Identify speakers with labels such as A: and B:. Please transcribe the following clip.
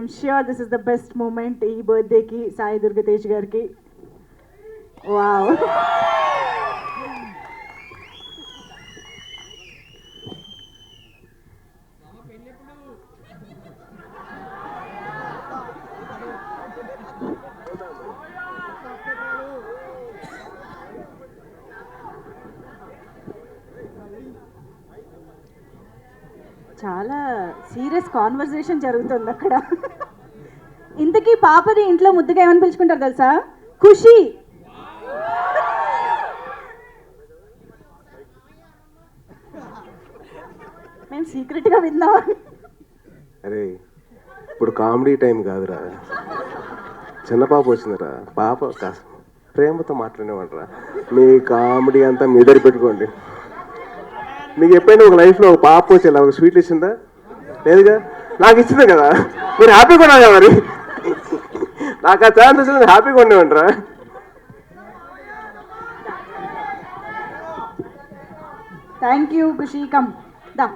A: I'm sure this is the best moment ఈ బర్త్డేకి సాయి దుర్గతేజ్ గారికి. వావ్, చాలా సీరియస్ కాన్వర్సేషన్ జరుగుతుంది అక్కడ. ఇంతకీ పాపని ఇంట్లో ముద్దుగా ఏమని పిలుచుకుంటారు తెలుసా? ఖుషి. మేము సీక్రెట్గా విందాం.
B: అరే ఇప్పుడు కామెడీ టైం కాదురా, చిన్న పాప వచ్చిందిరా, పాప కాస్త ప్రేమతో మాట్లాడేవాడరా. మీ కామెడీ అంతా మీ దగ్గర పెట్టుకోండి. మీకు ఎప్పుడైనా ఒక లైఫ్లో ఒక పాప వచ్చి ఇలా ఒక స్వీట్లు ఇచ్చిందా? లేదుగా. నాకు ఇచ్చింది కదా, మీరు హ్యాపీగా ఉన్నా కదా. మరి నాకు ఆ ఛాన్స్ వచ్చింది, హ్యాపీగా ఉండేవంటరా.
A: Thank you Khushi. Come the.